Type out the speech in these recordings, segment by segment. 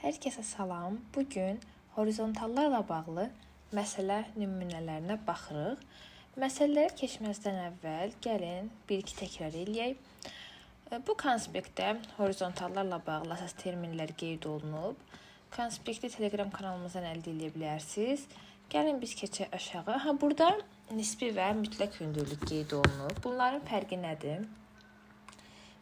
Hər kəsə salam. Bugün horizontallarla bağlı məsələ nümunələrinə baxırıq. Məsələləri keçməzdən əvvəl gəlin bir-iki təkrar eləyək. Bu konspektdə horizontallarla bağlı əsas terminlər qeyd olunub. Konspekti Telegram kanalımızdan əldə edə bilərsiniz. Gəlin biz keçək aşağı. Burada nisbi və mütləq hündürlük qeyd olunub. Bunların fərqi nədir?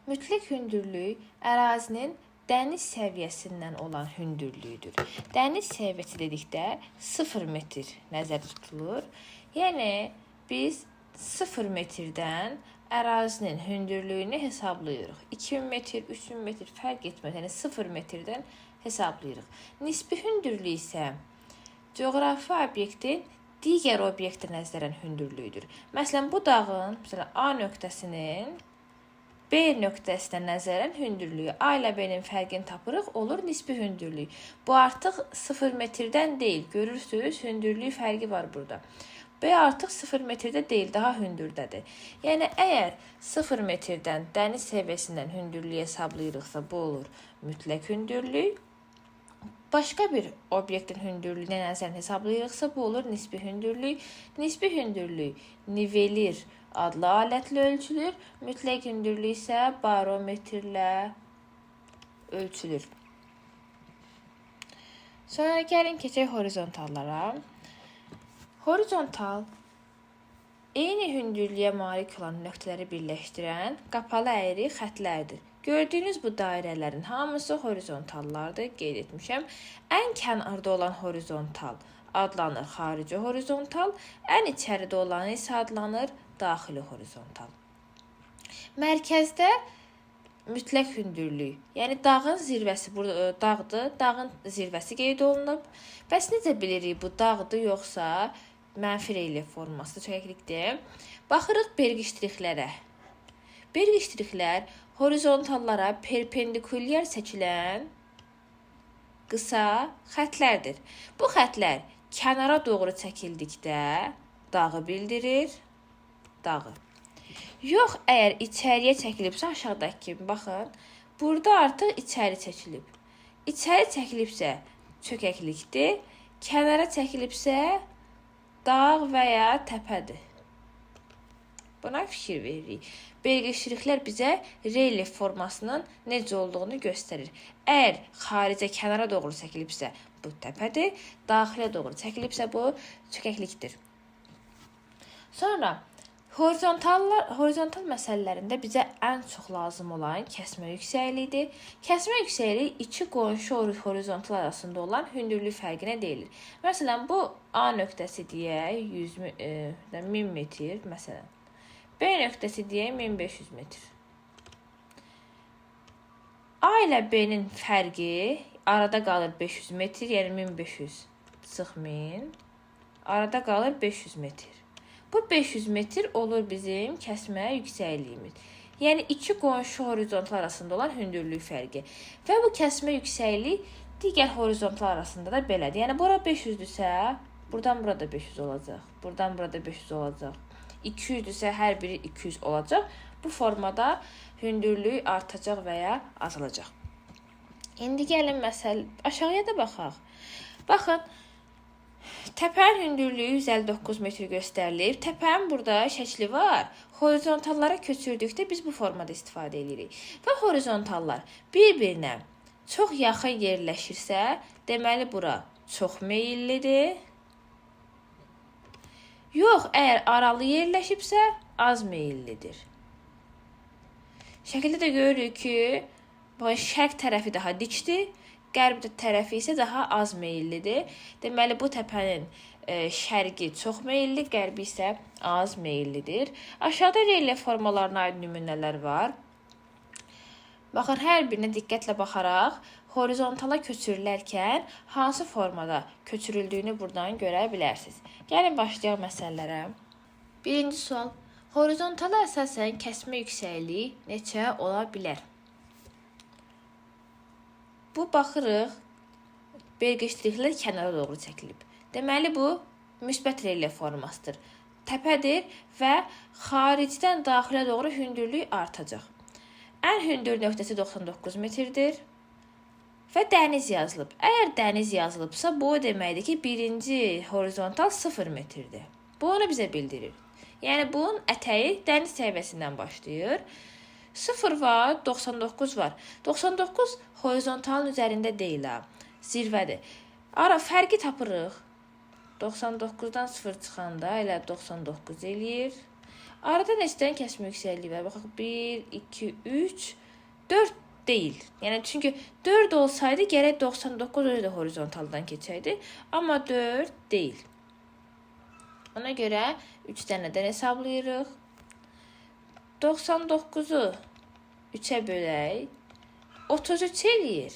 Mütləq hündürlük ərazinin dəniz səviyyəsindən olan hündürlüyüdür. Dəniz səviyyəsi dedikdə 0 metr nəzərdə tutulur. Yəni biz 0 metrdən ərazinin hündürlüyünü hesablayırıq. 2000 metr, 3000 metr fərq etməz. Yəni 0 metrdən hesablayırıq. Nisbi hündürlük isə coğrafi obyektin digər obyektə nəzərən hündürlüyüdür. Məsələn, bu dağın A nöqtəsinin B nöqtəsinə nəzərən hündürlüyü A ilə B-nin fərqini tapırıq, olur nisbi hündürlük. Bu artıq 0 metrdən deyil. Görürsünüz, hündürlük fərqi var burada. B artıq 0 metrdə deyil, daha hündürdədir. Yəni, əgər 0 metrdən dəniz səviyyəsindən hündürlüyü hesablayırıqsa, bu olur mütləq hündürlük. Başqa bir obyektin hündürlüyünə nəzərən hesablayırıqsa, bu olur nisbi hündürlük. Nisbi hündürlük nivelir adlı alətlə ölçülür. Mütləq hündürlük isə barometrlə ölçülür. Sonra gəlin keçək horizontallara. Horizontal eyni hündürlüyə malik olan nöqtələri birləşdirən qapalı əyri xətlərdir. Gördüyünüz bu dairələrin hamısı horizontallardır, qeyd etmişəm. Ən kənarda olan horizontal adlanır xarici horizontal, ən içəridə olan isə adlanır daxili horizontal. Mərkəzdə mütləq hündürlük, yəni dağın zirvəsi, burada dağdır, dağın zirvəsi qeyd olunub. Bəs necə bilirik bu dağdır yoxsa mənfi relyef forması çəklikdir? Baxırıq perqiştrixlərə. Perqiştrixlər horizontallara perpendikulyar seçilən qısa xətlərdir. Bu xətlər kənara doğru çəkildikdə dağı bildirir, dağı. Yox, əgər içəriyə çəkilibsə, aşağıdakı kimi, baxın, burada artıq içəri çəkilib. İçəri çəkilibsə çökəklikdir, kənara çəkilibsə dağ və ya təpədir. Buna fikir veririk. Perqiştrixlər bizə relyef formasının necə olduğunu göstərir. Əgər xaricə kənara doğru çəkilibsə, bu təpədir. Daxilə doğru çəkilibsə, bu çökəklikdir. Sonra, horizontal məsələlərində bizə ən çox lazım olan kəsmə yüksəkliyidir. Kəsmə yüksəkliyi iki qonşu horizontal arasında olan hündürlük fərqinə deyilir. Məsələn, bu A nöqtəsi deyək 1000 metr, məsələn. B nöqtəsi deyək 1500 metr. A ilə B-nin fərqi arada qalır 500 metr, yəni 1500 çıx 1000. Arada qalır 500 metr. Bu 500 metr olur bizim kəsmə yüksəkliyimiz. Yəni, iki qonşu horizontal arasında olan hündürlük fərqi. Və bu kəsmə yüksəklik digər horizontal arasında da belədir. Yəni, bura 500-dürsə, buradan burada 500 olacaq. Buradan burada 500 olacaq. 200-dürsə, hər biri 200 olacaq. Bu formada hündürlük artacaq və ya azalacaq. İndi gəlin aşağıya da baxaq. Baxın, təpənin hündürlüyü 159 metr göstərilib. Təpənin burada şəkli var. Horizontallara köçürdükdə biz bu formada istifadə edirik. Və horizontallar bir-birinə çox yaxın yerləşirsə, deməli bura çox meyillidir. Yox, əgər aralı yerləşibsə, az meyillidir. Şəkildə də görürük ki, şərq tərəfi daha dikdir, qərb tərəfi isə daha az meyillidir. Deməli, bu təpənin şərqi çox meyilli, qərbi isə az meyillidir. Aşağıda relyef formalarına aid nümunələr var. Baxın, hər birinə diqqətlə baxaraq, horizontala köçürülərkən hansı formada köçürüldüyünü buradan görə bilərsiniz. Gəlin, başlayaq məsələlərə. Birinci sual. Horizontala əsasən kəsmə yüksəkliyi neçə ola bilər? Bu, baxırıq, perqiştrixlər kənara doğru çəkilib. Deməli, bu, müsbət relyef formasıdır. Təpədir və xaricdən daxilə doğru hündürlük artacaq. Ən hündür nöqtəsi 99 metrdir və dəniz yazılıb. Əgər dəniz yazılıbsa, bu o deməkdir ki, birinci horizontal 0 metrdir. Bu onu bizə bildirir. Yəni, bunun ətəyi dəniz səviyyəsindən başlayır. 0 var, 99 var. 99 horizontalın üzərində deyil, zirvədir. Ara, fərqi tapırıq. 99-dan 0 çıxanda elə 99 eləyir. Arada neçədən kəsmə yüksəkliyi var? Baxaq, 1, 2, 3, 4 deyil. Yəni, çünki 4 olsaydı, gərək 99 özü də horizontaldan keçəydi. Amma 4 deyil. Ona görə 3 dənədən hesablayırıq. 99-u 3-ə bölək. 33 eləyir.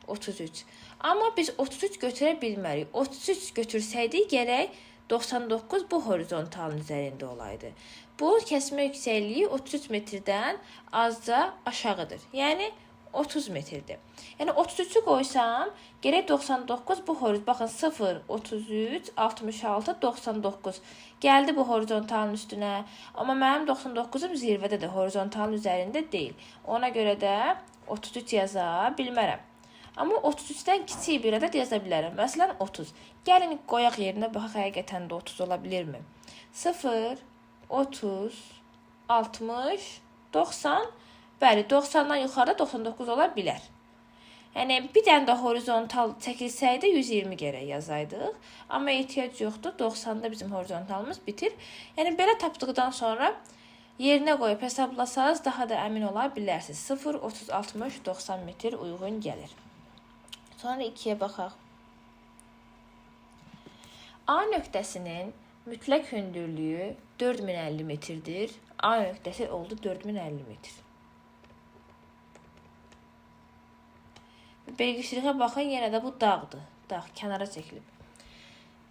33. Amma biz 33 götürə bilmərik. 33 götürsəydik, gərək 99 bu horizontalın üzərində olaydı. Bu kəsmə yüksəkliyi 33 metrdən azca aşağıdır. Yəni 30 metrdir. Yəni 33-ü qoysam, gərək 99 bu horizontal. Baxın 0, 33, 66, 99. Gəldi bu horizontalın üstünə. Amma mənim 99-um zirvədədir, horizontalın üzərində deyil. Ona görə də 33 yaza bilmərəm. Amma 33-dən kiçik bir ədəd yaza bilərəm. Məsələn 30. Gəlin qoyaq yerinə, baxaq həqiqətən də 30 ola bilirmi? 0, 30, 60, 90. Bəli, 90-dan yuxarıda 99 ola bilər. Yəni, bir dənə də horizontal çəkilsəydi 120 gərək yazaydıq. Amma ehtiyac yoxdur, 90-da bizim horizontalımız bitir. Yəni, belə tapdıqdan sonra yerinə qoyub hesablasanız daha da əmin ola bilərsiniz. 0, 30, 60, 90 metr uyğun gəlir. Sonra 2-yə baxaq. A nöqtəsinin mütləq hündürlüyü 4050 metrdir. A nöqtəsi oldu 4050 metr. Belgişliyə baxın, yenə də bu dağdır. Dağ kənara çəkilib.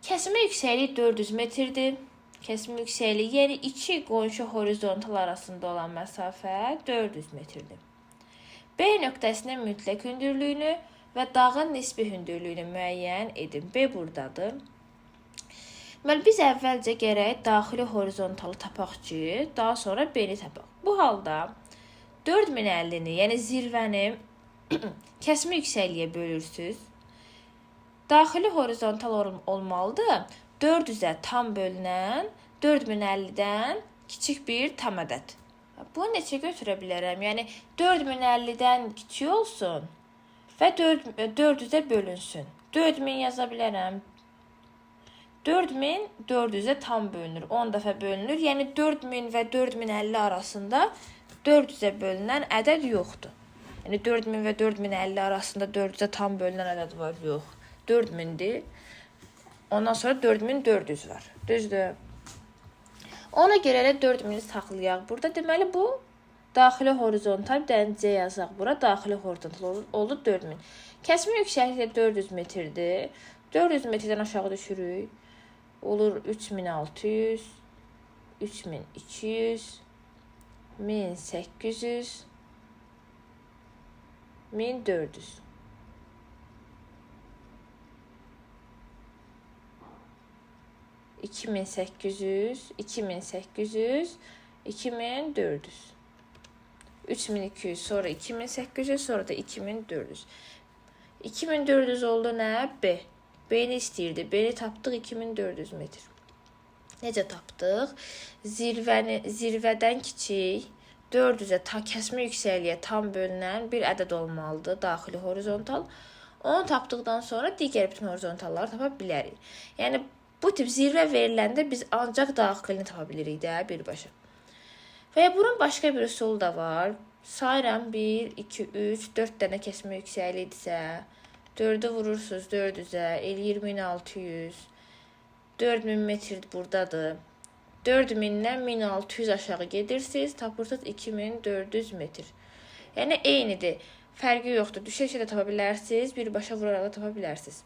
Kəsmə yüksəkliyi 400 metrdir. Kəsmə yüksəkliyi, yəni iki qonşu horizontal arasında olan məsafə 400 metrdir. B nöqtəsinin mütləq hündürlüyünü və dağın nisbi hündürlüyünü müəyyən edin. B buradadır. Deməli, biz əvvəlcə gərək daxili horizontalı tapaq ki, daha sonra B-ni tapaq. Bu halda 4050-ni, yəni zirvəni kəsmə yüksəkliyə bölürsünüz. Daxili horizontal olmalıdır. 400-ə tam bölünən 4050-dən kiçik bir tam ədəd. Bunu neçə götürə bilərəm? Yəni 4050-dən kiçik olsun və 400-ə bölünsün. 4000 yaza bilərəm. 4000 400-ə tam bölünür. 10 dəfə bölünür. Yəni 4000 və 4050 arasında 400-ə bölünən ədəd yoxdur. Yəni 4000 və 4050 arasında 400-ə tam bölünən ədəd var, yox. 4000-dir. Ondan sonra 4400 var. Düzdür? Ona görə də 4000-i saxlayaq. Burada deməli bu daxili horizontal, C yazaq bura. Daxili horizontal oldu 4000. Kəsmə yüksəkliyi 400 metrdir. 400 metrdən aşağı düşürük. Olur 3600, 3200, 1800, 1400. $2800, 2800, 2400. 3200, sonra 2800, sonra da 2400. 2400 oldu nə? B. B-ni istəyirdi. B-ni tapdıq 2400 metr. Necə tapdıq? Zirvədən kiçik, 400-ə kəsmə yüksəkliyə tam bölünən bir ədəd olmalıdır, daxili horizontal. Onu tapdıqdan sonra digər bütün horizontalları tapa bilərik. Yəni, bu tip zirvə veriləndə biz ancaq daxilini tapa bilirik də birbaşa. Və bunun başqa bir üsulu da var. Sayıram 1, 2, 3, 4 dənə kəsmə yüksəkliyidirsə, 4-ü vurursunuz 400-ə, eləyir 1600, 4000 metr buradadır. 4000-dən 1600 aşağı gedirsiniz, tapırsınız 2400 metr. Yəni, eynidir. Fərqi yoxdur. Düşəkçə də tapa bilərsiniz, birbaşa vuraraq da tapa bilərsiniz.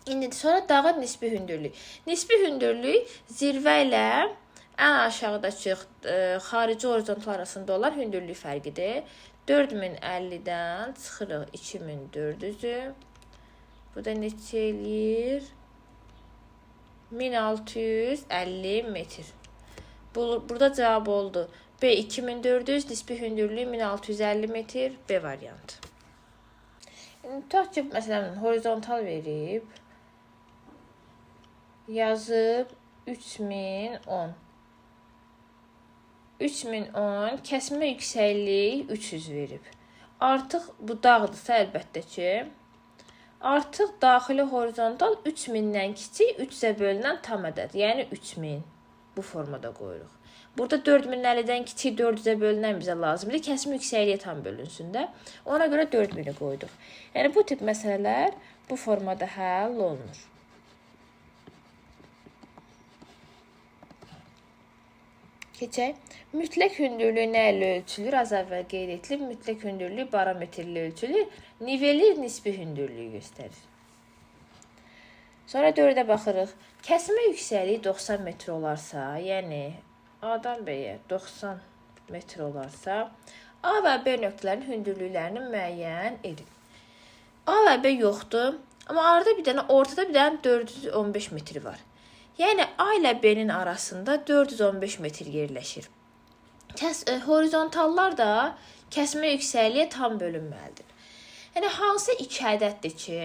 İndi sonra dağın nisbi hündürlüyü. Nisbi hündürlük zirvə ilə ən aşağıdakı xarici horizontal arasında olan hündürlük fərqidir. 4050-dən çıxırıq 2400-ü. Bu da neçə eləyir? 1650 metr. Burada cavab oldu. B 2400, nisbi hündürlüyü 1650 metr, B variantı. Tutaq ki, məsələn, horizontal verib, yazıb 3010. 3010, kəsmə yüksəklik 300 verib. Artıq bu dağdırsa, əlbəttə ki, artıq daxili horizontal 3000-dən kiçik 300-ə bölünən tam ədəd, yəni 3000 bu formada qoyuruq. Burada 4050-dən kiçik 400-ə bölünən bizə lazımdır. Kəsmə yüksəkliyə tam bölünsün də. Ona görə 4000-i qoyduq. Yəni bu tip məsələlər bu formada həll olunur. Keçək. Mütləq hündürlüyü nə ilə ölçülür? Az əvvəl qeyd edilib, mütləq hündürlüyü barometrlə ölçülür. Nivelir nisbi hündürlüyü göstərir. Sonra 4-ə baxırıq. Kəsmə yüksəkliyi 90 metr olarsa, yəni A-dan B-yə 90 metr olarsa, A və B nöqtələrinin hündürlüklərini müəyyən edin. A və B yoxdur, amma ortada bir dənə 415 metri var. Yəni A ilə B-nin arasında 415 metr yerləşir. Horizontallar da kəsmə yüksəkliyə tam bölünməlidir. Yəni hansı iki ədəddir ki,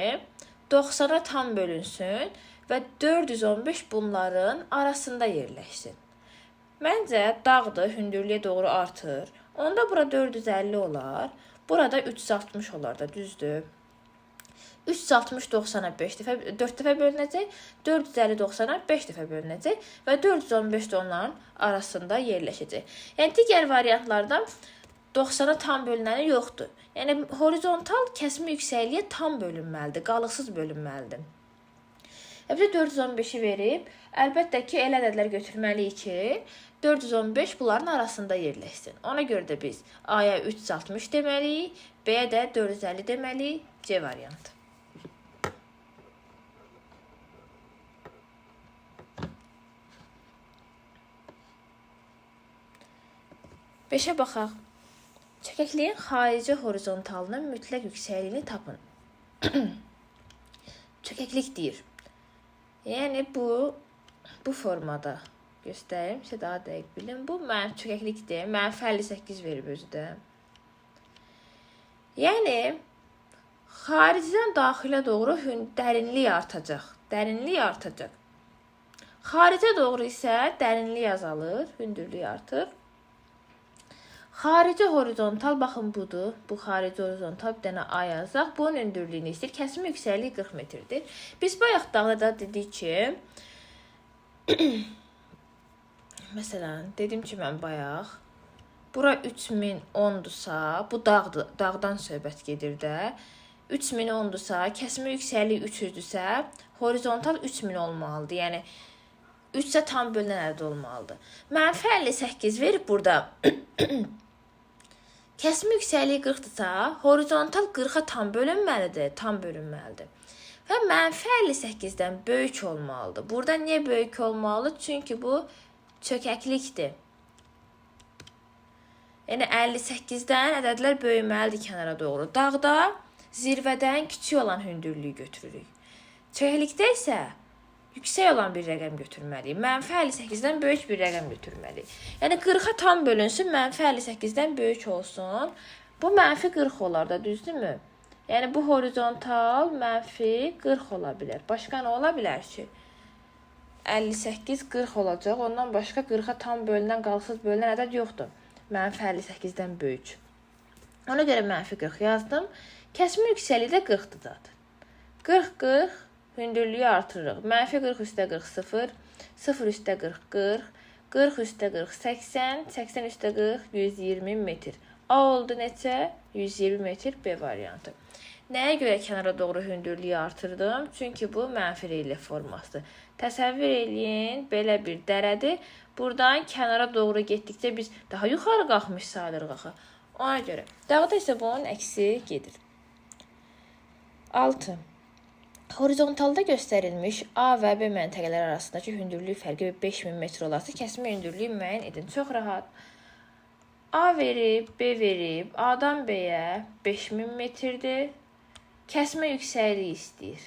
90-a tam bölünsün və 415 bunların arasında yerləşsin. Məncə dağdır, hündürlüyə doğru artır. Onda bura 450 olar, burada 360 olar da, düzdür. 360 90-a 4 dəfə bölünəcək, 450 90-a 5 dəfə bölünəcək və 415 də onların arasında yerləşəcək. Yəni digər variantlardan 90-a tam bölünəni yoxdur. Yəni horizontal kəsmə yüksəkliyə tam bölünməlidir, qalıqsız bölünməlidir. Bizə 415-i verib, əlbəttə ki, elə ədədlər götürməliyik ki, 415 bunların arasında yerləşsin. Ona görə də biz A-ya 360 deməliyik, B-yə də 450 deməliyik, C variantı. Beşə baxaq. Çökəkliyin xarici horizontalının mütləq yüksəkliyini tapın. Çökəklik deyir. Yəni bu formada göstərim, sizə daha dəqiq bilin. Bu mənim çökəklikdir. Mənfi 58 verib özü də. Yəni xaricdən daxilə doğru dərinlik artacaq. Dərinlik artacaq. Xaricə doğru isə dərinlik azalır, hündürlük artır. Xarici horizontal, baxın budur. Bu xarici horizontal bir dənə A yazaq. Bunun hündürlüyünü istəyir. Kəsmə yüksəkliyi 40 metrdir. Biz bayaq dağda dedik ki, məsələn, dedim ki, mən bayaq, bura 3010-dursa, bu dağdır, dağdan söhbət gedir də. 3010-dursa, kəsmə yüksəkliyi 300-dürsə, horizontal 3000 olmalıdır. Yəni 3-ə tam bölünən ədəd olmalıdır. Mənfi 58 verib burada. Kəsmə yüksəkliyi 40-dırsa, horizontal 40-a tam bölünməlidir. Və mənfi 58-dən böyük olmalıdır. Burada niyə böyük olmalıdır? Çünki bu çökəklikdir. Yəni 58-dən ədədlər böyüməlidir kənara doğru. Dağda zirvədən kiçik olan hündürlüyü götürürük. Çökəklikdə isə yüksək olan bir rəqəm götürməliyik. Mənfi 58-dən böyük bir rəqəm götürməliyik. Yəni 40-a tam bölünsün, mənfi 58-dən böyük olsun. Bu mənfi 40 olar da, düzdürmü? Yəni bu horizontal mənfi 40 ola bilər. Başqa nə ola bilər ki? 58 40 olacaq. Ondan başqa 40-a tam bölünən, qalıqsız bölünən ədəd yoxdur. Mənfi 58-dən böyük. Ona görə mənfi 40 yazdım. Kəsmə yüksəkliyi də 40-dır zaten. 40 hündürlüyü artırırıq. Mənfi 40 üstə 40 0, 0 üstə 40 40, 40 üstə 40 80, 80 üstə 40 120 metr. A oldu neçə? 120 metr B variantı. Nəyə görə kənara doğru hündürlüyü artırdım? Çünki bu mənfi relyef formasıdır. Təsəvvür eləyin, belə bir dərədir. Buradan kənara doğru getdikcə biz daha yuxarı qalxmış sayılırıq axı. Ona görə. Dağda isə bunun əksi gedir. 6. Horizontalda göstərilmiş A və B məntəqələri arasındakı hündürlük fərqi 5000 metr olarsa, kəsmə hündürlüyü müəyyən edin. Çox rahat. A verib, B verib, A-dan B-yə 5000 metrdir. Kəsmə yüksəkliyi istəyir.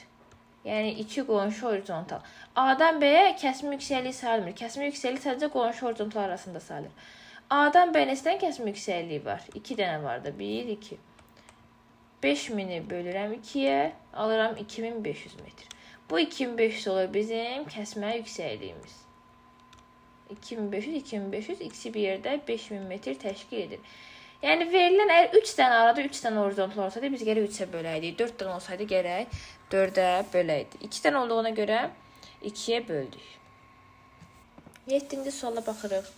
Yəni, iki qonşu horizontal. A-dan B-yə kəsmə yüksəkliyi sayılmır. Kəsmə yüksəkliyi sadəcə qonşu horizontal arasında sayılır. A-dan B neçədən kəsmə yüksəkliyi var? 2 dənə var da. 1, 2. 5000-i bölürəm 2-yə, alıram 2500 metr. Bu 2500 olur bizim kəsmə yüksəkliyimiz. 2500, ikisi bir yerdə 5000 metr təşkil edir. Yəni verilən əgər 3 dənə arada 3 dənə horizontal olsaydı biz gərək 3-ə böləydik. 4 dənə olsaydı gərək 4-ə böləydik. 2 dənə olduğuna görə 2-yə böldük. 7-ci suala baxırıq.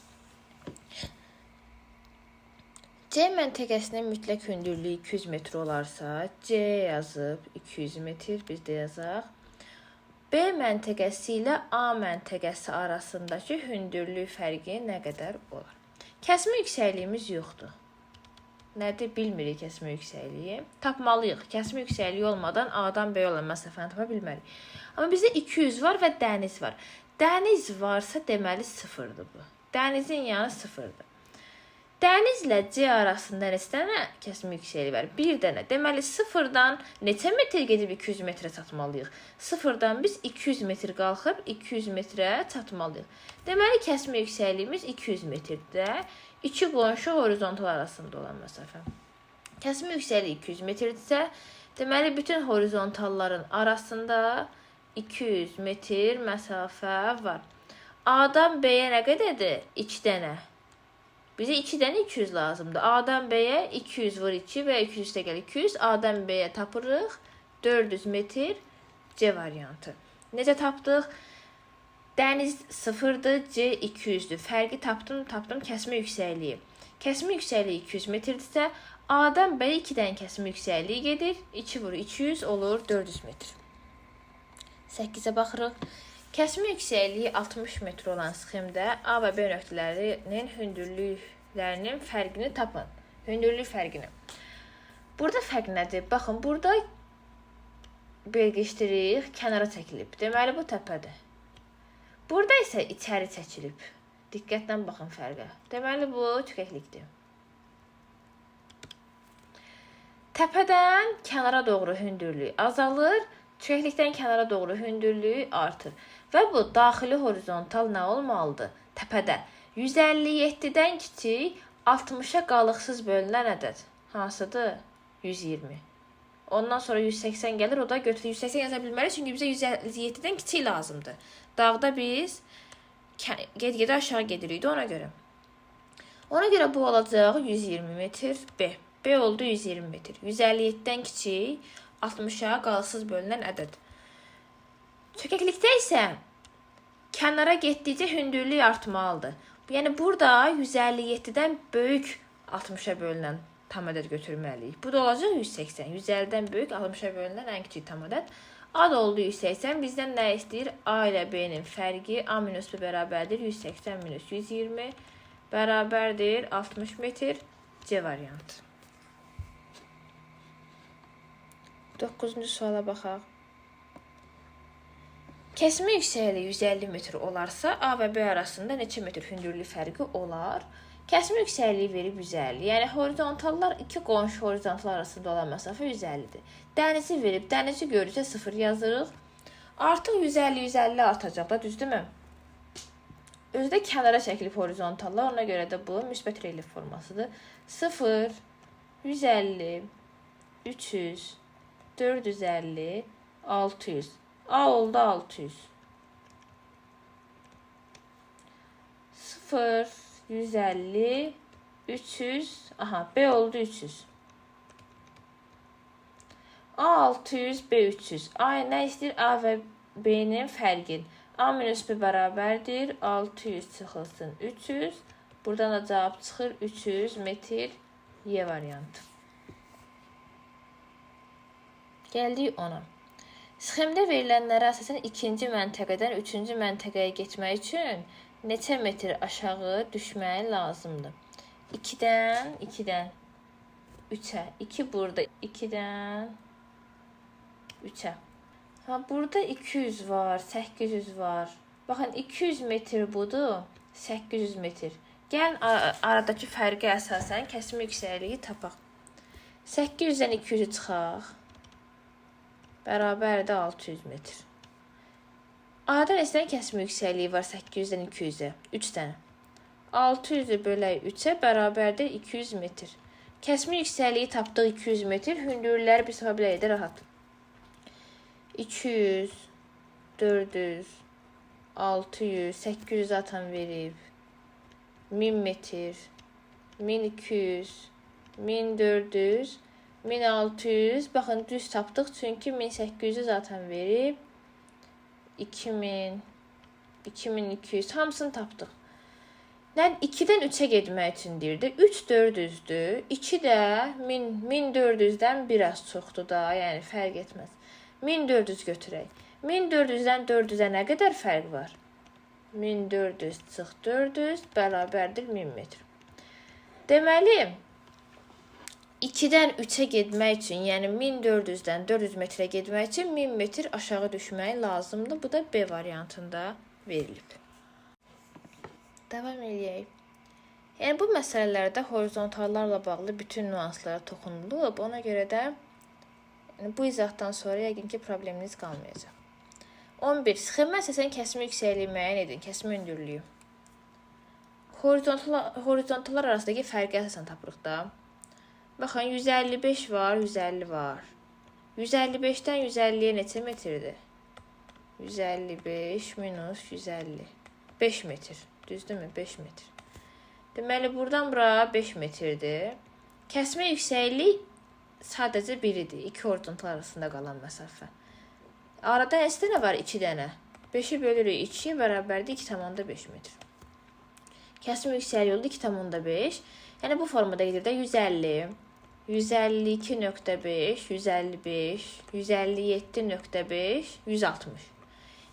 C məntəqəsinin mütləq hündürlüyü 200 metr olarsa, C yazıb 200 metr biz də yazaq. B məntəqəsi ilə A məntəqəsi arasındakı hündürlük fərqi nə qədər olar? Kəsmə yüksəkliyimiz yoxdur. Nədir? Bilmirik kəsmə yüksəkliyi. Tapmalıyıq. Kəsmə yüksəkliyi olmadan A-dan B olan məsafəni tapa bilmərik. Amma bizdə 200 var və dəniz var. Dəniz varsa deməli sıfırdır bu. Dənizin yanı sıfırdır. Dənizlə C arasında neçə dənə kəsmə yüksəkliyi var? Bir dənə. Deməli sıfırdan neçə metr gedib 200 metrə çatmalıyıq? Sıfırdan biz 200 metr qalxıb 200 metrə çatmalıyıq. Deməli kəsmə yüksəkliyimiz 200 metrdə. İki qonşu horizontal arasında olan məsafə. Kəsmə yüksəkliyi 200 metrdirsə, deməli bütün horizontalların arasında 200 metr məsafə var. A-dan B-yə nə qədərdir? 2 dənə. Bizə 2 dənə 200 lazımdır. A-dan B-yə 200 vur 2 və 200 də gəlir 200. A-dan B-yə tapırıq 400 metr C variantı. Necə tapdıq? Dəniz sıfırdır, C 200'dür. Fərqi tapdım kəsmə yüksəkliyi. Kəsmə yüksəkliyi 200 metrdirsə, A-dan B 2 dənə kəsmə yüksəkliyi gedir. 2 vur 200 olur 400 metr. 8-ə baxırıq. Kəsmə yüksəkliyi 60 metr olan sxemdə A və B nöqtələrinin hündürlüklərinin fərqini tapın. Hündürlük fərqini. Burada fərq nədir? Baxın, burada belgişdirik, kənara çəkilib. Deməli, bu təpədir. Burada isə içəri çəkilib. Diqqətlə baxın fərqə. Deməli, bu çökəklikdir. Təpədən kənara doğru hündürlük azalır, çökəklikdən kənara doğru hündürlük artır. Və bu daxili horizontal nə olmalıdır? Təpədə 157-dən kiçik 60-a qalıqsız bölünən ədəd. Hansıdır? 120. Ondan sonra 180 gəlir, o da götürür. 180 yaza bilmərik, çünki bizə 157-dən kiçik lazımdır. Dağda biz get-gedə aşağı gedirik ona görə. Ona görə bu olacaq 120 metr B. B oldu 120 metr. 157-dən kiçik 60-a qalıqsız bölünən ədəd. Çökəklikdə isə kənara getdikcə hündürlük artmalıdır. Yəni burada 157-dən böyük 60-a bölünən tam ədəd götürməliyik. Bu da olacaq 180. 150-dən böyük 60-a bölünən ən kiçik tam ədəd. A da oldu 180. Bizdən nə istəyir? A ilə B-nin fərqi A minus B bərabərdir. 180 minus 120 bərabərdir 60 metr C variantı. 9-cu suala baxaq. Kəsmə yüksəkliyi 150 metr olarsa, A və B arasında neçə metr hündürlük fərqi olar? Kəsmə yüksəkliyi verib 150. Yəni horizontallar iki qonşu horizontal arasında olan məsafə 150-dir. Dənizi verib, dənizi görürsə 0 yazırıq. Artıq 150 artacaq da, düzdürmü? Özü də kənara çəkilib horizontallar, ona görə də bu müsbət relyef formasıdır. 0, 150, 300, 450, 600. A oldu 600. 0, 150, 300, aha B oldu 300. A 600, B 300. A nə istəyir? A və B-nin fərqin. A minus B bərabərdir. 600 çıxılsın 300. Buradan da cavab çıxır 300 metr Y variantı. Gəldik ona. Sxemdə verilənlərə əsasən ikinci məntəqədən üçüncü məntəqəyə getmək üçün neçə metr aşağı düşmək lazımdır? 2-dən 3-ə. 2 burada, 2-dən 3-ə. Burada 200 var, 800 var. Baxın, 200 metr budur, 800 metr. Gəlin aradakı fərqə əsasən kəsmə yüksəkliyi tapaq. 800-dən 200-ü çıxaq. Bərabərdir 600 metr. A-da neçə dənə kəsmə yüksəkliyi var 800-dən 200-ə? 3 dənə. 600-ü bölək 3-ə bərabərdir 200 metr. Kəsmə yüksəkliyi tapdıq 200 metr. Hündürlüləri bir səbəb biləyidə rahat. 200, 400, 600, 800 atan verib. 1000 metr, 1200, 1400, 1600. Baxın, düz tapdıq. Çünki 1800 zaten verib. 2000, 2200. Hamısını tapdıq. 2-dən 3-ə getmək üçün deyirdi. 3 400-dür. 2 də 1400-dən biraz çoxdur da. Yəni, fərq etməz. 1400 götürək. 1400-dən 400-ə nə qədər fərq var? 1400 çıx 400 bərabərdir 1000 metr. Deməli, 2-dən 3-ə getmək üçün, yəni 1400-dən 400 metrə getmək üçün 1000 metr aşağı düşmək lazımdır. Bu da B variantında verilib. Davam edək. Yəni, bu məsələlərdə horizontallarla bağlı bütün nüanslara toxunulub. Ona görə də bu izahdan sonra yəqin ki, probleminiz qalmayacaq. 11. Sxemə əsasən kəsmə yüksəkliyi müəyyən edin. Kəsmə hündürlüyü. Horizontallar arasındakı fərqi əsasən tapırıq da. Baxın, 155 var, 150 var. 155-dən 150-yə neçə metrdir? 155 minus 150. 5 metr. Düzdürmü? 5 metr. Deməli, buradan bura 5 metrdir. Kəsmə yüksəklik sadəcə biridir. 2 horizontal arasında qalan məsafə. Arada neçə dənə var? 2 dənə. 5-i bölürük 2 bərabərdir 2,5 metr. Kəsmə yüksəkliyi oldu 2,5. Yəni, bu formada gedir də 150, 152,5, 155, 157,5, 160.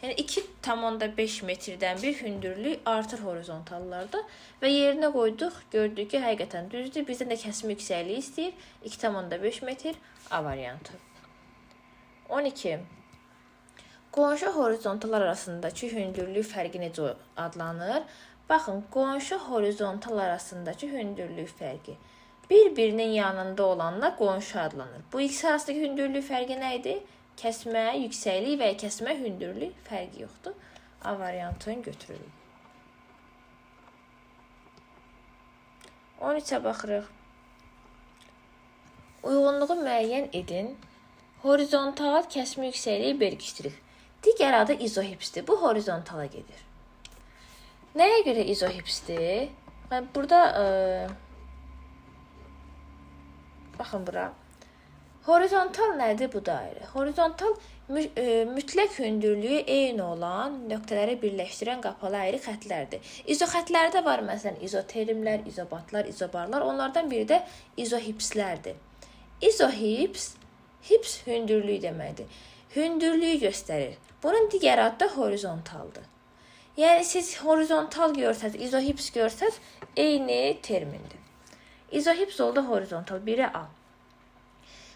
Yəni, 2,5 metrdən bir hündürlük artır horizontallarda və yerinə qoyduq, gördük ki, həqiqətən düzdür. Bizdən də kəsmə yüksəkliyi istəyir. 2,5 metr A variantı. 12. Qonşu horizontallar arasındakı hündürlük fərqi necə adlanır? Baxın, qonşu horizontal arasındakı hündürlük fərqi. Bir-birinin yanında olanlar qonşu adlanır. Bu ikisi arasındakı hündürlük fərqi nə idi? Kəsmə yüksəklik və kəsmə hündürlük fərqi yoxdur. A variantını götürürük. 13-ə baxırıq. Uyğunluğu müəyyən edin. Horizontal kəsmə yüksəkliyi belgişdirir. Digər adı izohipsdir. Bu horizontala gedir. Nəyə görə izohipsdir? Burada baxın bura. Horizontal nədir? Bu dairə. Horizontal mütləq hündürlüyü eyni olan nöqtələri birləşdirən qapalı ayrı xətlərdir. İzoxətlərdə var məsələn izoterimlər, izobatlar, izobarlar. Onlardan biri də izohipslərdir. İzohips, hips hündürlüyü deməkdir. Hündürlüyü göstərir. Bunun digər adı da horizontaldır. Yəni siz horizontal görsəz, izohips görsəz eyni termindir. İzohips oldu horizontal. Biri A.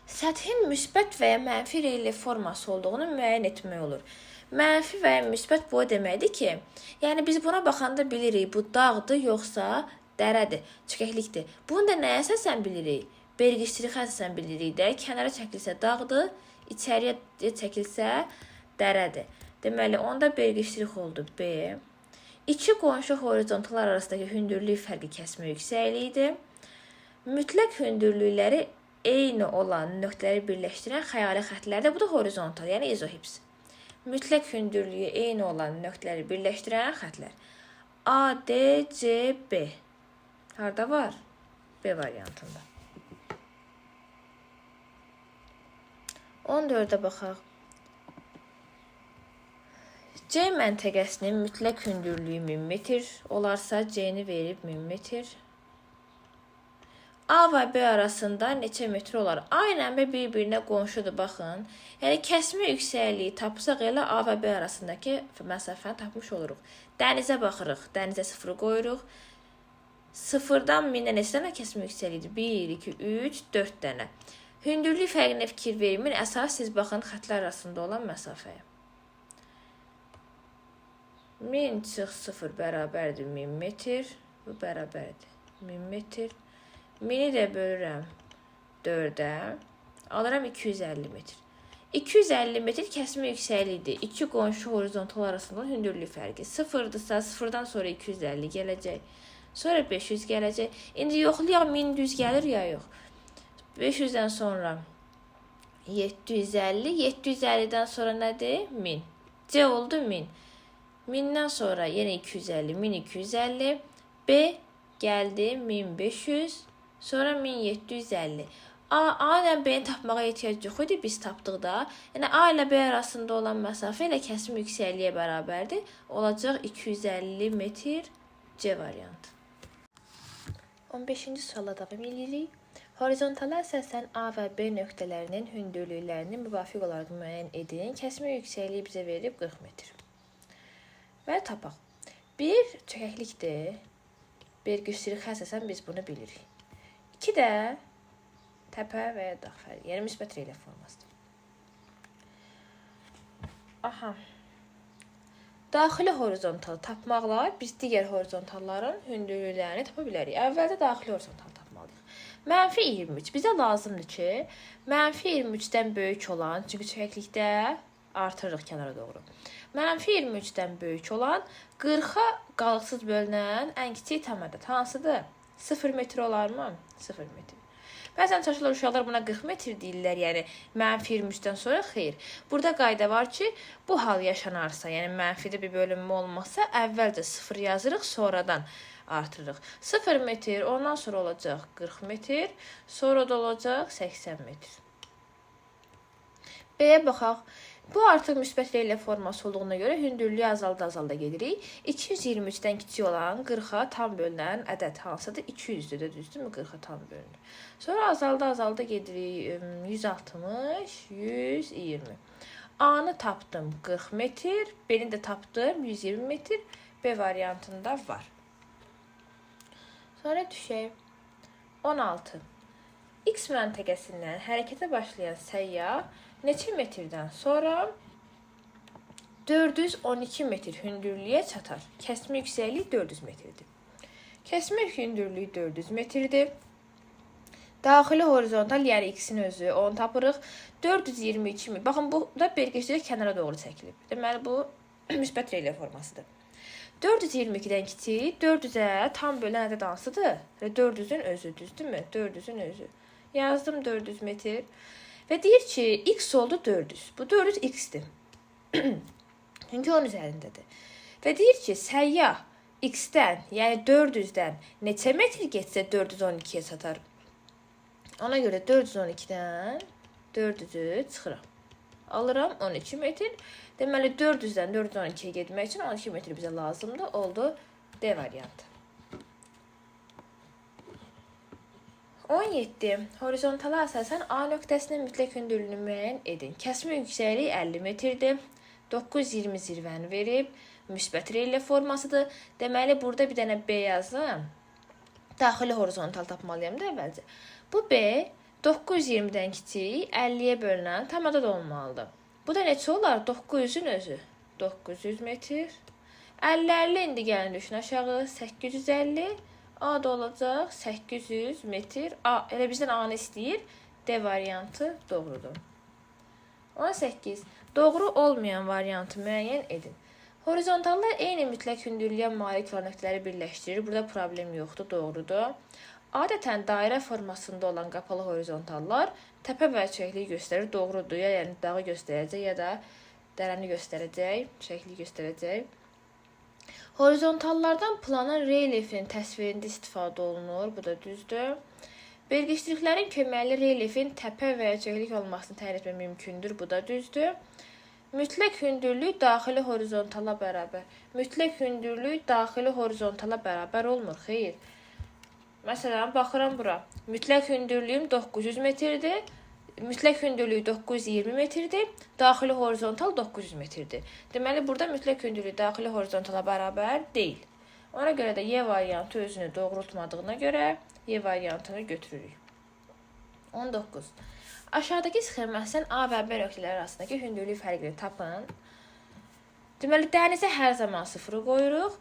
Səthin müsbət və ya mənfi relyef forması olduğunu müəyyən etmək olur. Mənfi və ya müsbət bu deməkdir ki, yəni biz buna baxanda bilirik, bu dağdır, yoxsa dərədir, çökəklikdir. Bunu da nəyə əsasən bilirik? Belgişdirikə əsasən bilirik də, kənara çəkilsə dağdır, içəriyə çəkilsə dərədir. Deməli, onda belgişdirik oldu B. İki qonşu horizontallar arasındakı hündürlük fərqi kəsmə yüksəkliyidir. Mütləq hündürlükləri eyni olan nöqtələri birləşdirən xəyali xətlərdə, bu da horizontal, yəni izohips. Mütləq hündürlüyü eyni olan nöqtələri birləşdirən xətlər. A, D, C, B. Harada var? B variantında. 14-ə baxaq. C məntəqəsinin mütləq hündürlüyü 1000 metr olarsa, C-ni verib 1000 metr. A və B arasında neçə metr olar? Aynən bir-birinə qonşudur, baxın. Yəni, kəsmə yüksəkliyi tapsaq elə A və B arasındakı məsafəni tapmış oluruq. Dənizə baxırıq, dənizə 0 qoyuruq. 0-dan 1000-ə neçə dənə kəsmə yüksəkliyidir? 1, 2, 3, 4 dənə. Hündürlük fərqinə fikir vermin, əsas siz baxın xətlər arasında olan məsafəyə. 1000 çıx 0 bərabərdir 1000 metr. Bu bərabərdir 1000 metr. 1000-i də bölürəm 4-ə. Alıram 250 metr. 250 metr kəsmə yüksəkliyidir. İki qonşu horizontal arasında hündürlük fərqi. 0-dırsa 0-dan sonra 250 gələcək. Sonra 500 gələcək. İndi yoxlayaq 1000 düz gəlir ya yox. 500-dən sonra 750. 750-dən sonra nədir? 1000. C oldu 1000. 1000-dən sonra yenə 250. 1250. B gəldi 1500. Sonra 1750. A ilə B-ni tapmağa ehtiyac yox idi. Biz tapdıq da. Yəni A ilə B arasında olan məsafə ilə kəsim yüksəkliyə bərabərdir. Olacaq 250 metr. C variantı. 15-ci suala davam edirik. Horizontallar əsasən A və B nöqtələrinin hündürlüklərini müvafiq olaraq müəyyən edin. Kəsmə yüksəkliyi bizə verib 40 metr. Və tapaq. Bir çökəklikdir. Bir güclülük əsasən biz bunu bilirik. 2 də təpə və ya dağ fərqi, yəni müsbət relyef formasıdır. Aha. Daxili horizontalı tapmaqla biz digər horizontalların hündürlüklərini tapa bilərik. Əvvəldə daxili horizontalı tapmalıyıq. Mənfi 23 bizə lazımdır ki, mənfi 23-dən böyük olan, çünki çökəklikdə artırırıq kənara doğru. Mənfi 23-dən böyük olan 40-a qalıqsız bölünən ən kiçik tam ədəd hansıdır? 0 metr olarmı? 0 metr. Bəzən çalışırlar, uşaqlar buna 40 metr deyirlər, yəni mənfi 23-dən sonra xeyr. Burada qayda var ki, bu hal yaşanarsa, yəni mənfidə bir bölünmə olmazsa, əvvəlcə 0 yazırıq, sonradan artırırıq. 0 metr, ondan sonra olacaq 40 metr, sonra da olacaq 80 metr. B-yə baxaq. Bu artıq müsbət relyef forması olduğuna görə hündürlüyü azalda gedirik. 223-dən kiçik olan 40-a tam bölünən ədəd hansıdır? 200-dür də, düzdürmü? 40-a tam bölünür. Sonra azalda gedirik. 160, 120. A-nı tapdım 40 metr, B-ni də tapdım 120 metr. B variantında var. Sonra düşək. 16. X məntəqəsindən hərəkətə başlayan səyyah neçə metrdən sonra 412 metr hündürlüyə çatar. Kəsmə yüksəkliyi 400 metrdir. Kəsmə hündürlüyü 400 metrdir. Daxili horizontal, yəni X-in özü, onu tapırıq. 422 metr. Baxın, bu da belgəcələ kənara doğru çəkilib. Deməli, bu müsbət relyef formasıdır. 422-dən kiçik, 400-ə tam bölən ədəd hansıdır? 400-ün özü, düzdürmü? 400-ün özü. Yazdım 400 metr. Və deyir ki, x oldu 400. Bu 400 x-dir. Çünki onun üzərindədir. Və deyir ki, səyyah x-dən, yəni 400-dən neçə metr getsə 412-yə çatar. Ona görə 412-dən 400-ü çıxıram. Alıram 12 metr. Deməli, 400-dən 412-yə getmək üçün 12 metr bizə lazımdır. Oldu D variantı. 17. Horizontala əsasən A nöqtəsinin mütləq hündürlüyünü müəyyən edin. Kəsmə yüksəkliyi 50 metrdir. 920 zirvəni verib. Müsbət relyef formasıdır. Deməli, burada bir dənə B yazdım. Daxili horizontal tapmalıyam da əvvəlcə. Bu B 920-dən kiçik 50-yə bölünən tam ədəd olmalıdır. Bu da neçə olar? 900-ün özü. 900 metr. 50-50 indi gəlin düşün aşağı. 850. A da olacaq 800 metr. A, elə bizdən A-nı istəyir. D variantı doğrudur. 18. Doğru olmayan variantı müəyyən edin. Horizontallar eyni mütləq hündürlüyə malik olan nöqtələri birləşdirir. Burada problem yoxdur, doğrudur. Adətən dairə formasında olan qapalı horizontallar təpə və çökəkliyi göstərir, doğrudur. Yəni dağı göstərəcək ya da dərəni göstərəcək, çökəkliyi göstərəcək. Horizontallardan planın relyefinin təsvirində istifadə olunur. Bu da düzdür. Belgişliklərin köməkli relyefin təpə və ya çökəklik olmasını təyin etmək mümkündür. Bu da düzdür. Mütləq hündürlük daxili horizontala bərabər. Mütləq hündürlük daxili horizontala bərabər olmur. Xeyr. Məsələn, baxıram bura. Mütləq hündürlüyüm 900 metrdir. Mütləq hündürlüyü 920 metrdir. Daxili horizontal 900 metrdir. Deməli, burada mütləq hündürlüyü daxili horizontala bərabər deyil. Ona görə də Y variantı özünü doğrultmadığına görə Y variantını götürürük. 19. Aşağıdakı sxeməsindən A və B nöqtələri arasındakı hündürlük fərqini tapın. Deməli, dənizə hər zaman 0 qoyuruq.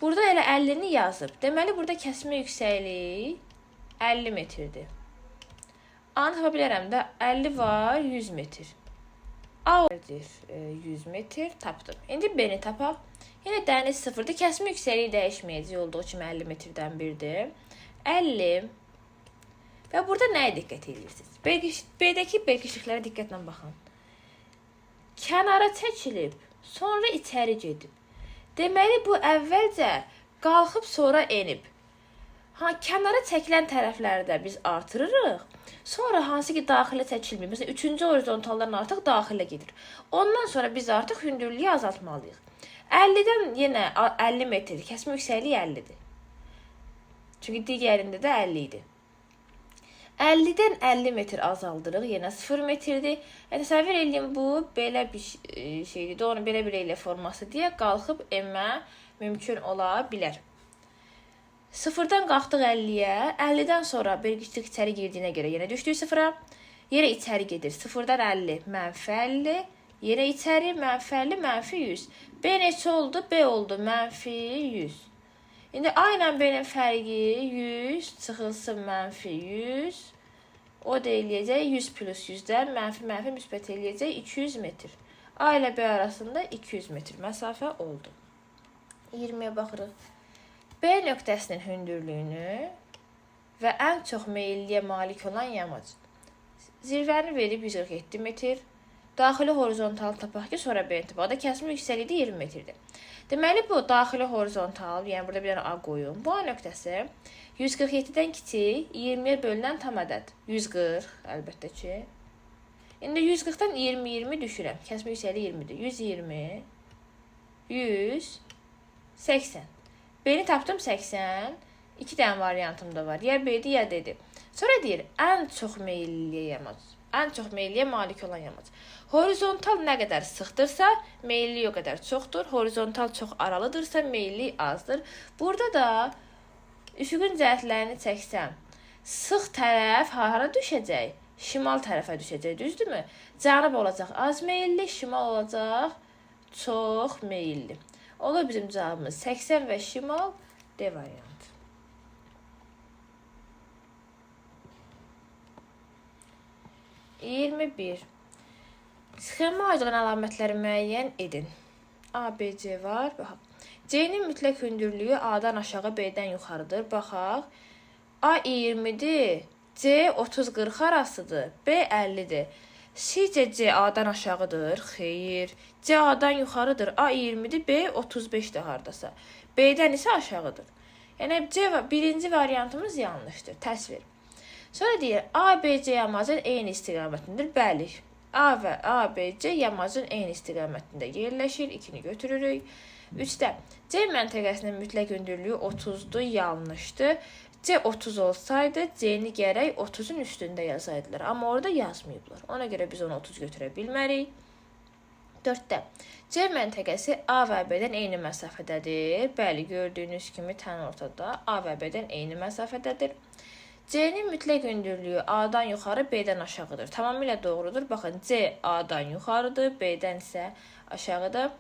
Burada elə 50-ni yazıb. Deməli, burada kəsmə yüksəkliyi 50 metrdir. A-nı tapa bilərəm də 50 var 100 metr. A 100 metr tapdım. İndi B-ni tapaq. Yenə dəniz 0-dır. Kəsmə yüksəkliyi dəyişməyəcək olduğu kimi 50 metrdən birdir. 50 Və burada nəyə diqqət edirsiniz? B'dəki belgişliklərə diqqətlə baxın. Kənara çəkilib, sonra içəri gedib. Deməli, bu əvvəlcə qalxıb, sonra enib. Kənara çəkilən tərəfləri də biz artırırıq. Sonra hansı ki, daxilə çəkilmir. Məsələn, 3-cü horizontaldan artıq daxilə gedir. Ondan sonra biz artıq hündürlüyü azaltmalıyıq. 50-dən yenə 50 metrdir. Kəsmə yüksəkliyi 50-dir. Çünki digərində də 50 idi. 50-dən 50 metr azaldırıq. Yenə 0 metrdir. Təsəvvür edin, bu belə bir şeydir. Onu belə bir elə forması deyə qalxıb enmə mümkün ola bilər. 0-dan qalxdıq 50-yə. 50-dən sonra belgişlik içəri girdiyinə görə yenə düşdük 0-a. Yenə içəri gedir. 0-dan 50, mənfi 50. Yenə içəri, mənfi 50, mənfi 100. B neçə oldu? B oldu, mənfi 100. İndi A ilə B-nin fərqi 100 çıxılsın mənfi 100. O da eləyəcək 100 plus 100-dən mənfi müsbət eləyəcək 200 metr. A ilə B arasında 200 metr məsafə oldu. 20-yə baxırıq. B nöqtəsinin hündürlüyünü və ən çox meyilliyə malik olan yamac. Zirvəni verib 147 metr. Daxili horizontal tapaq ki, sonra B intibada kəsmə yüksəkliyi 20 metrdir. Deməli, bu daxili horizontal, yəni burada bir dənə A qoyun. Bu A nöqtəsi 147-dən kiçik, 20-yə bölünən tam ədəd. 140, əlbəttə ki. İndi 140-dan 20 düşürəm. Kəsmə yüksəkliyi 20-dir. 120, 100, 80. B-ni tapdım 80. 2 dənə variantım da var. Ya B-dir, ya D-dir. Sonra deyir, ən çox meyilliyə yamac. Ən çox meyilliyə malik olan yamac. Horizontal nə qədər sıxdırsa, meyilliyi o qədər çoxdur. Horizontal çox aralıdırsa, meyilliyi azdır. Burada da üfüqün cəhətlərini çəksəm, sıx tərəf hara düşəcək? Şimal tərəfə düşəcək, düzdürmü? Cənub olacaq az meyilli, şimal olacaq çox meyilli. Olur bizim cavabımız 80 və şimal D variantı. 21. Sxema aydın əlamətləri müəyyən edin. A, B, C var. C-nin mütləq hündürlüyü A-dan aşağı, B-dən yuxarıdır. Baxaq. A 20-dir. C 30-40 arasıdır. B 50-dir. Sizcə C A-dan aşağıdır? Xeyr. C A-dan yuxarıdır. A 20-dir. B 35-dir hardasa. B-dən isə aşağıdır. Yəni birinci variantımız yanlışdır. Təsvir. Sonra deyir, A, B, C yamacın eyni istiqamətindir. Bəli, A və A, B, C yamacın eyni istiqamətində yerləşir. 2-ni götürürük. 3-də C məntəqəsinin mütləq hündürlüyü 30-dur. Yanlışdır. C 30 olsaydı, C-ni gərək 30-un üstündə yazaydılar. Amma orada yazmayıblar. Ona görə biz onu 30 götürə bilmərik. 4-də C məntəqəsi A və B-dən eyni məsafədədir. Bəli, gördüyünüz kimi tən ortada A və B-dən eyni məsafədədir. C-nin mütləq hündürlüyü A-dan yuxarı, B-dən aşağıdır. Tamamilə doğrudur. Baxın, C A-dan yuxarıdır, B-dən isə aşağıdır.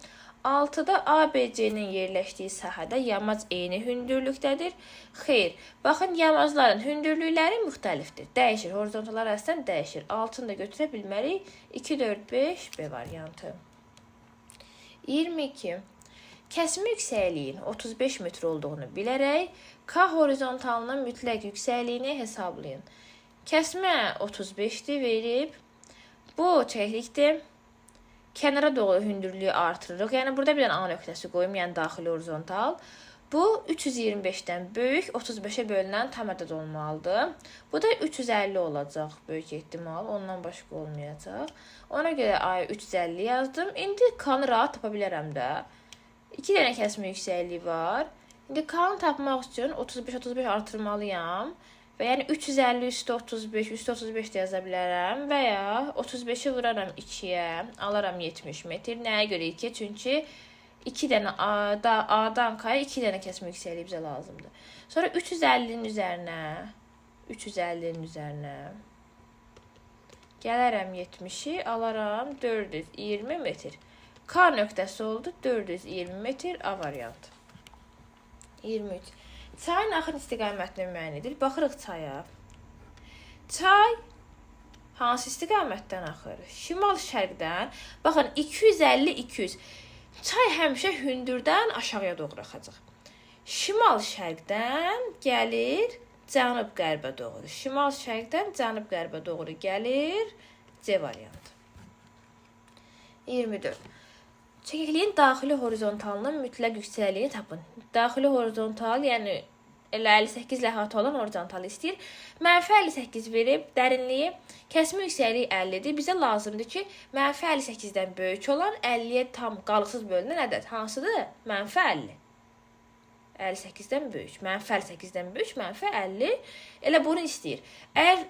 6-da A, B, C-nin yerləşdiyi sahədə yamac eyni hündürlükdədir. Xeyr, baxın, yamacların hündürlükləri müxtəlifdir. Dəyişir, horizontallar əslən dəyişir. 6-nı da götürə bilmərik. 2, 4, 5, B variantı. 22. Kəsmə yüksəkliyin 35 metr olduğunu bilərək, K horizontalının mütləq yüksəkliyini hesablayın. Kəsmə 35-dir verib. Bu çəklikdir. Kənara doğru hündürlüyü artırırıq. Yəni, burada bir dənə A nöqtəsi qoyum, yəni daxili horizontal. Bu, 325-dən böyük 35-ə bölünən tam ədəd olmalıdır. Bu da 350 olacaq, böyük ehtimal. Ondan başqa olmayacaq. Ona görə A-ya 350 yazdım. İndi K-nı rahat tapa bilərəm də. 2 dənə kəsmə yüksəkliyi var. İndi K-nı tapmaq üçün 35 artırmalıyam. Və yəni 350 üstə 35, üstə 35 də yaza bilərəm. Və ya 35-i vuraram 2-yə, alaram 70 metr. Nəyə görə 2? Çünki 2 dənə A-dan K-ya 2 dənə kəsmə yüksəkliyi bizə lazımdır. Sonra 350-nin üzərinə gələrəm 70-i, alaram 420 metr. K nöqtəsi oldu 420 metr A variantı. 23. Çayın axın istiqamətini müəyyən edir. Baxırıq çaya. Çay hansı istiqamətdən axır? Şimal-şərqdən. Baxın, 250-200. Çay həmişə hündürdən aşağıya doğru axacaq. Şimal-şərqdən gəlir cənub-qərbə doğru. Şimal-şərqdən cənub-qərbə doğru gəlir. C variantı. 24. Çəkikliyin daxili horizontalının mütləq yüksəkliyini tapın. Daxili horizontal, yəni elə 58 ilə əhatə olan horizontal istəyir. Mənfi 58 verib, dərinliyi, kəsmi yüksəkliyi 50-dir. Bizə lazımdır ki, mənfi 58-dən böyük olan 50-yə tam qalıqsız bölünən ədəd hansıdır? Mənfi 50. 58-dən böyük. Mənfi 58-dən böyük, mənfi 50. Elə bunu istəyir. Əgər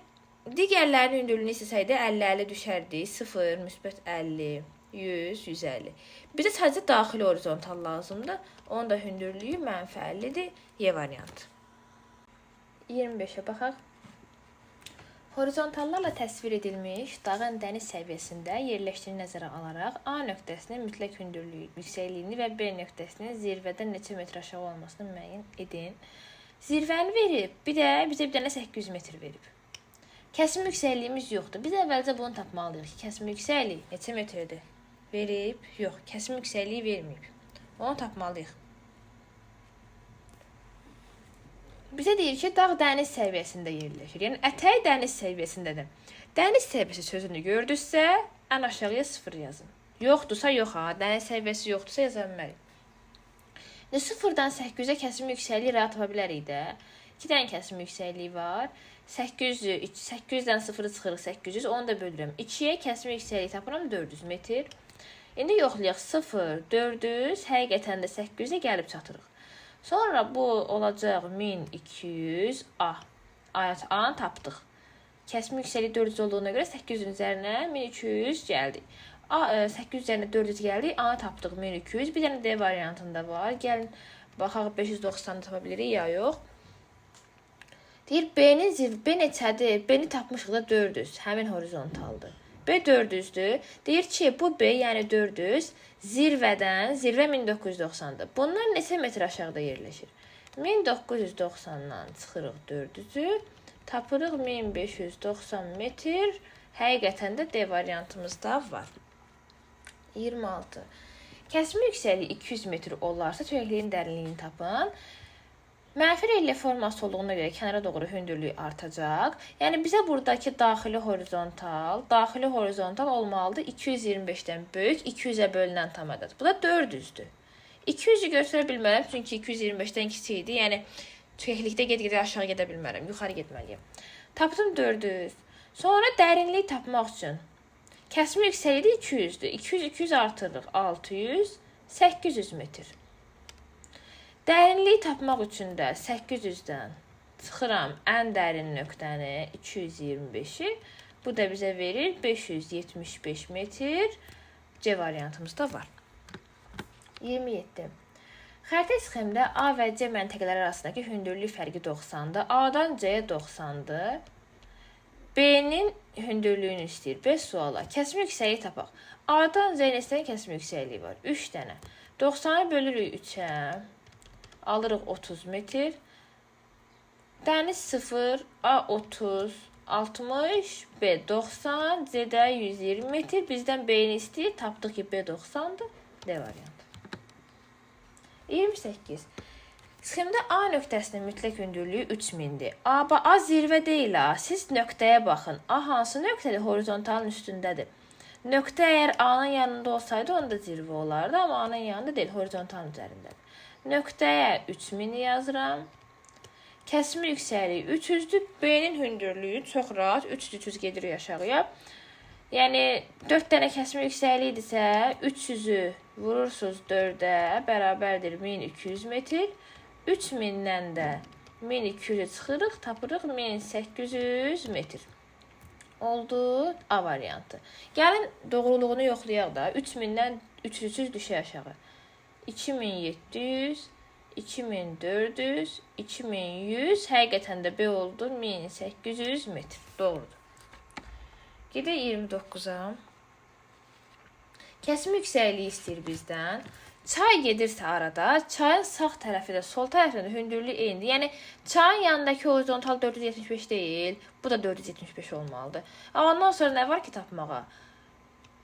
digərlərinin hündürlüyünü istəsəydi, 50-50 düşərdi. 0, müsbət 50, 100, 150. Bizə sadəcə daxili horizontal lazımdır. Onun da hündürlüyü mənfi 50-dir. Y variantı. 25-ə baxaq. Horizontallarla təsvir edilmiş dağın dəniz səviyyəsində yerləşdiyini nəzərə alaraq A nöqtəsinin mütləq hündürlüyü, yüksəkliyini və B nöqtəsinin zirvədən neçə metr aşağı olmasını müəyyən edin. Zirvəni verib, bir də bizə bir dənə 800 metr verib. Kəsim yüksəkliyimiz yoxdur. Biz əvvəlcə bunu tapmalıyıq ki, kəsim yüksəkliyi neçə metrdir? Verib, yox, kəsim yüksəkliyi verməyib. Onu tapmalıyıq. Bizə deyir ki, dağ dəniz səviyyəsində yerləşir. Yəni, ətəyi dəniz səviyyəsindədir. Dəniz səviyyəsi sözünü gördünüzsə, ən aşağıya 0 yazın. Yoxdursa, yox ha. Dəniz səviyyəsi yoxdursa, yaza bilmərik. 0-dan 800-ə kəsim yüksəkliyi rahat tapa bilərik də. 2 dənə kəsim yüksəkliyi var. 800-dən 0-ı çıxırıq 800, onu da bölürəm. 2-yə kəsim yüksəkliyi tapıram 400 metr. İndi yoxlayaq 0, 400, həqiqətən də 800-ə gəlib çatırıq. Sonra bu olacaq 1200 A. Ayət A-nı tapdıq. Kəsmi yüksəkliyi 400 olduğuna görə 800-ün üzərinə 1200 gəldi. 800 üzərinə 400 gəldi. A-nı tapdıq 1200. Bir dənə D variantında var. Gəlin, baxaq 590-ı tapa bilirik ya yox. Deyir, B-nin zirvə, B neçədir? B-ni tapmışıq da 400. Həmin horizontaldır. B 400-dür. Deyir ki, bu B, yəni 400, zirvədən, zirvə 1990-dır. Bundan neçə metr aşağıda yerləşir? 1990-dan çıxırıq 400-ü, tapırıq 1590 metr. Həqiqətən də D variantımızda var. 26. Kəsmi yüksəkliyi 200 metr olarsa, çökəkliyin dərinliyini tapın. Mənfi relyef forması olduğuna görə kənara doğru hündürlüyü artacaq. Yəni, bizə buradakı daxili horizontal olmalıdır 225-dən böyük, 200-ə bölünən tam ədəd. Bu da 400-dür. 200-ü götürə bilmərəm, çünki 225-dən kiçik idi. Yəni, çökəklikdə get-gedə aşağı gedə bilmərəm, yuxarı getməliyəm. Tapdım 400. Sonra dərinliyi tapmaq üçün kəsmi yüksəkliyi 200-dür. 200 artırırıq 600, 800 metr. Dərinliyi tapmaq üçün də 800-dən çıxıram ən dərin nöqtəni 225-i. Bu da bizə verir 575 metr. C variantımızda var. 27. Xəritə sxemdə A və C məntəqələri arasındakı hündürlük fərqi 90-dır. A-dan C-yə 90-dır. B-nin hündürlüyünü istəyir. 5 suala. Kəsmi yüksəkliyi tapaq. A-dan C-nin istəyən kəsmi yüksəkliyi var. 3 dənə. 90-ı bölürük 3-ə. Alırıq 30 metr. Dəniz 0, A 30, 60, B 90, C-də 120 metr. Bizdən B-ni istəyir. Tapdıq ki, B 90-dır. D variantı. 28. Sxemdə A nöqtəsinin mütləq hündürlüyü 3000-dir. A zirvə deyil ha. Siz nöqtəyə baxın. A hansı nöqtədir? Horizontalın üstündədir. Nöqtə əgər A-nın yanında olsaydı, onda zirvə olardı. Amma A-nın yanında deyil, horizontalın üzərindədir. Nöqtəyə 3000 yazıram. Kəsimi yüksəkliyi 300-dür. B-nin hündürlüyü çox rahat. 300 gedirik aşağıya. Yəni 4 dənə kəsimi yüksəkliyidirsə 300-ü vurursunuz 4-ə bərabərdir 1200 metr. 3000-dən də 1200-ü çıxırıq, tapırıq 1800 metr. Oldu A variantı. Gəlin doğruluğunu yoxlayaq da. 3000-dən 300 düşək aşağı. 2700, 2400, 2100, həqiqətən də B oldu 1800 metr. Doğrudur. Gedək 29-a. Kəsim yüksəkliyi istəyir bizdən. Çay gedirsə arada, çayın sağ tərəfi də, sol tərəfi də hündürlüyü eynidir. Yəni, çayın yanındakı horizontal 475 deyil, bu da 475 olmalıdır. Ondan sonra nə var ki tapmağa?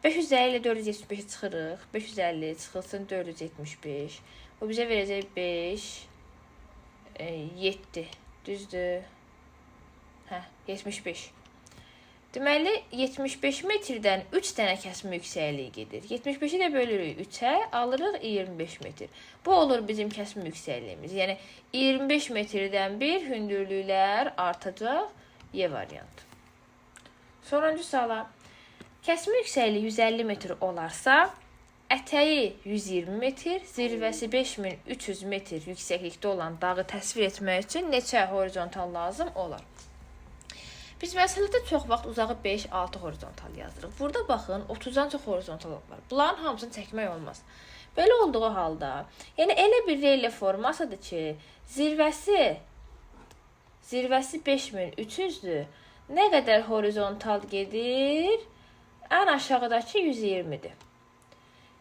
550 ilə 475-i çıxırıq. 550 çıxılsın 475. Bu bizə verəcək 5, 7, düzdür? 75. Deməli, 75 metrdən 3 dənə kəsmə yüksəkliyi gedir. 75-i də bölürük 3-ə, alırıq 25 metr. Bu olur bizim kəsmə yüksəkliyimiz. Yəni, 25 metrdən bir hündürlüklər artacaq. Y variantı. Sonuncu suala. Kəsmə yüksəkliyi 150 metr olarsa, ətəyi 120 metr, zirvəsi 5300 metr yüksəklikdə olan dağı təsvir etmək üçün neçə horizontal lazım olar? Biz məsələdə çox vaxt uzağı 5-6 horizontal yazırıq. Burada baxın, 30-dan çox horizontal var. Bunların hamısını çəkmək olmaz. Belə olduğu halda, yəni elə bir reylə formasıdır ki, zirvəsi 5300-dür. Nə qədər horizontal gedir? Ən aşağıdakı 120-dir.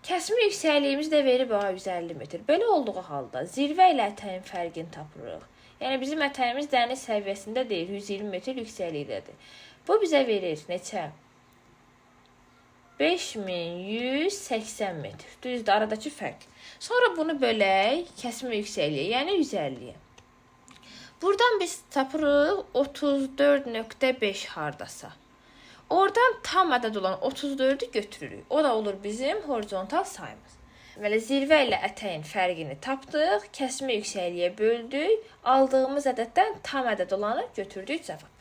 Kəsmə yüksəkliyimiz də verib 150 metr. Belə olduğu halda zirvə ilə ətəyin fərqini tapırıq. Yəni, bizim ətəyimiz dəniz səviyyəsində deyil, 120 metr yüksəklikdədir. Bu bizə verir neçə? 5180 metr. Düzdür, aradakı fərq. Sonra bunu bölək kəsmə yüksəkliyə, yəni 150-yə. Buradan biz tapırıq 34.5 hardasa. Oradan tam ədəd olan 34-ü götürürük. O da olur bizim horizontal sayımız. Deməli, zirvə ilə ətəyin fərqini tapdıq, kəsmə yüksəkliyə böldük, aldığımız ədəddən tam ədəd olanı götürdük cavab.